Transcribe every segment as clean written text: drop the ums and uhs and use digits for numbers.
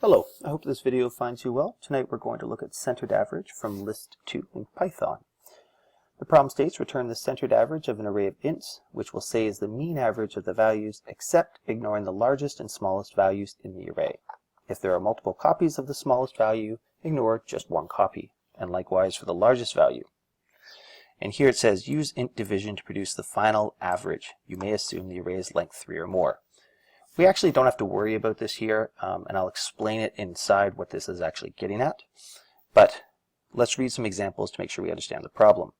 Hello, I hope this video finds you well. Tonight we're going to look at centered average from list 2 in Python. The problem states return the centered average of an array of ints, which we'll say is the mean average of the values except ignoring the largest and smallest values in the array. If there are multiple copies of the smallest value, ignore just one copy, and likewise for the largest value. And here it says use int division to produce the final average. You may assume the array is length 3 or more. We actually don't have to worry about this here, and I'll explain it inside what this is actually getting at. But let's read some examples to make sure we understand the problem.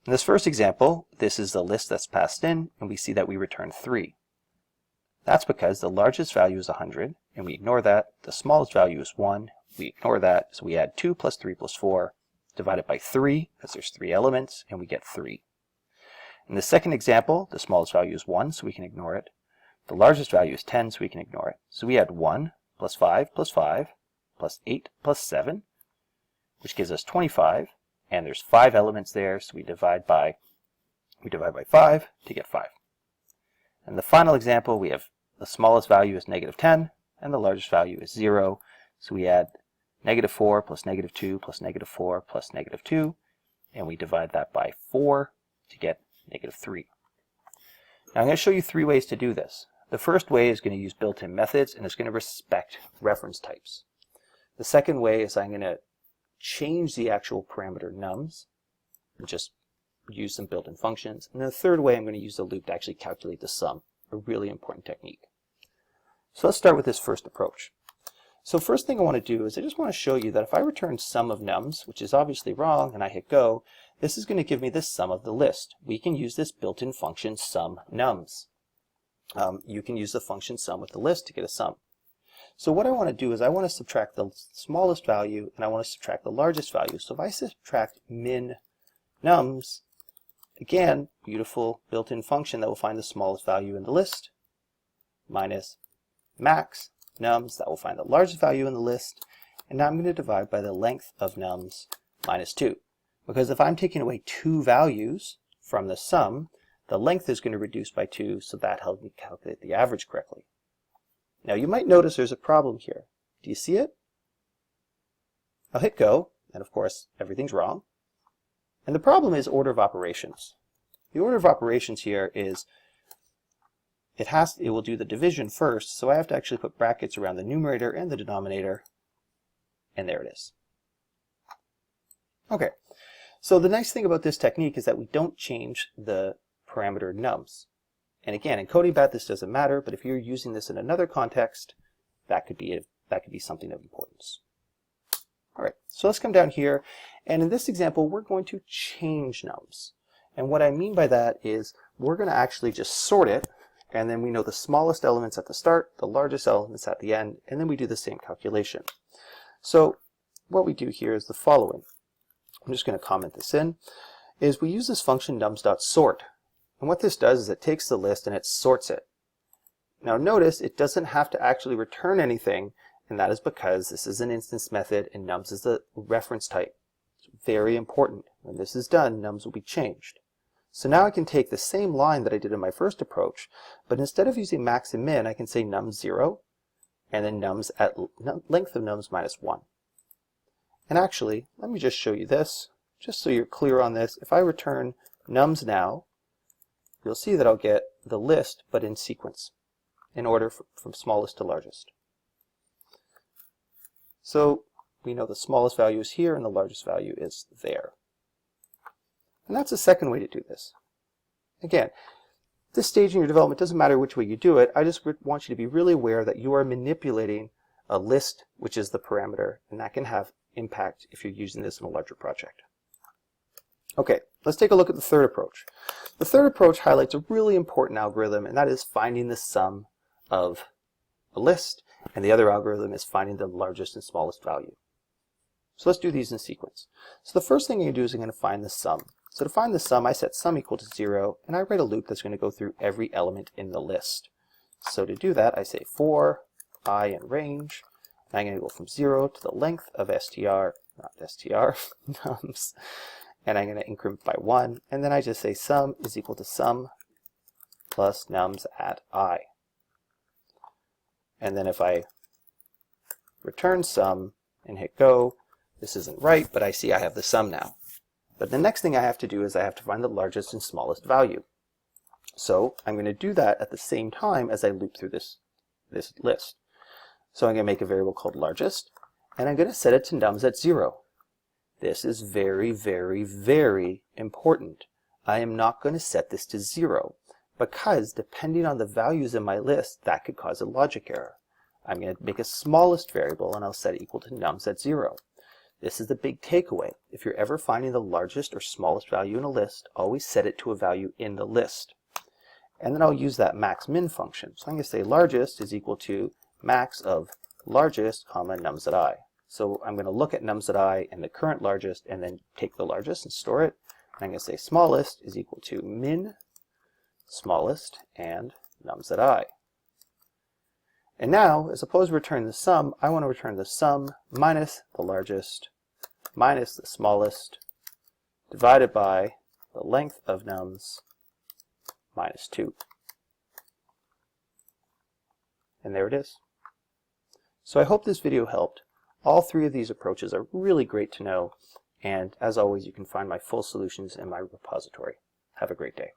In this first example, this is the list that's passed in, and we see that we return 3. That's because the largest value is 100, and we ignore that. The smallest value is 1. We ignore that, so we add 2 plus 3 plus 4, divided by 3, because there's 3 elements, and we get 3. In the second example, the smallest value is 1, so we can ignore it. The largest value is 10, so we can ignore it. So we add 1 plus 5 plus 5 plus 8 plus 7, which gives us 25. And there's 5 elements there, so we divide by 5 to get 5. And the final example, we have the smallest value is negative 10, and the largest value is 0. So we add negative 4 plus negative 2 plus negative 4 plus negative 2, and we divide that by 4 to get negative 3. Now I'm going to show you 3 ways to do this. The first way is going to use built-in methods, and it's going to respect reference types. The second way is I'm going to change the actual parameter nums and just use some built-in functions. And then the third way, I'm going to use the loop to actually calculate the sum, a really important technique. So let's start with this first approach. So first thing I want to do is I just want to show you that if I return sum of nums, which is obviously wrong, and I hit go, this is going to give me the sum of the list. We can use this built-in function sum nums. You can use the function sum with the list to get a sum. So what I want to do is I want to subtract the smallest value and I want to subtract the largest value. So if I subtract min nums, again, beautiful built-in function that will find the smallest value in the list, minus max nums, that will find the largest value in the list, and now I'm going to divide by the length of nums minus 2. Because if I'm taking away 2 values from the sum, the length is going to reduce by 2, so that helps me calculate the average correctly. Now you might notice there's a problem here. Do you see it? I'll hit go, and of course everything's wrong. And the problem is order of operations. The order of operations here is it will do the division first, so I have to actually put brackets around the numerator and the denominator, and there it is. Okay, so the nice thing about this technique is that we don't change the parameter nums. And again, in Codingbat this doesn't matter, but if you're using this in another context, that could be something of importance. All right, so let's come down here, and in this example we're going to change nums. And what I mean by that is we're going to actually just sort it, and then we know the smallest elements at the start, the largest elements at the end, and then we do the same calculation. So what we do here is the following. I'm just going to comment this in, is we use this function nums.sort. And what this does is it takes the list and it sorts it. Now notice it doesn't have to actually return anything, and that is because this is an instance method and nums is the reference type. It's very important. When this is done, nums will be changed. So now I can take the same line that I did in my first approach, but instead of using max and min, I can say nums 0, and then nums at length of nums minus 1. And actually, let me just show you this, just so you're clear on this. If I return nums now, you'll see that I'll get the list, but in sequence, in order from smallest to largest. So we know the smallest value is here and the largest value is there. And that's the second way to do this. Again, this stage in your development doesn't matter which way you do it. I just want you to be really aware that you are manipulating a list, which is the parameter, and that can have impact if you're using this in a larger project. Okay, let's take a look at the third approach. The third approach highlights a really important algorithm, and that is finding the sum of a list, and the other algorithm is finding the largest and smallest value. So let's do these in sequence. So the first thing I'm going to do is I'm going to find the sum. So to find the sum, I set sum equal to 0, and I write a loop that's going to go through every element in the list. So to do that, I say for I in range, and I'm going to go from 0 to the length of nums, and I'm going to increment by 1, and then I just say sum is equal to sum plus nums at I. And then if I return sum, and hit go. This isn't right, but I see I have the sum now. But the next thing I have to do is I have to find the largest and smallest value. So I'm going to do that at the same time as I loop through this list. So I'm going to make a variable called largest, and I'm going to set it to nums at 0. This is very, very, very important. I am not going to set this to 0 because depending on the values in my list, that could cause a logic error. I'm going to make a smallest variable and I'll set it equal to nums at 0. This is the big takeaway. If you're ever finding the largest or smallest value in a list, always set it to a value in the list. And then I'll use that max min function. So I'm going to say largest is equal to max of largest comma nums at I. So I'm going to look at nums at I and the current largest and then take the largest and store it. And I'm going to say smallest is equal to min smallest and nums at I. And now, as opposed to return the sum, I want to return the sum minus the largest minus the smallest divided by the length of nums minus 2. And there it is. So I hope this video helped. All three of these approaches are really great to know, and as always, you can find my full solutions in my repository. Have a great day.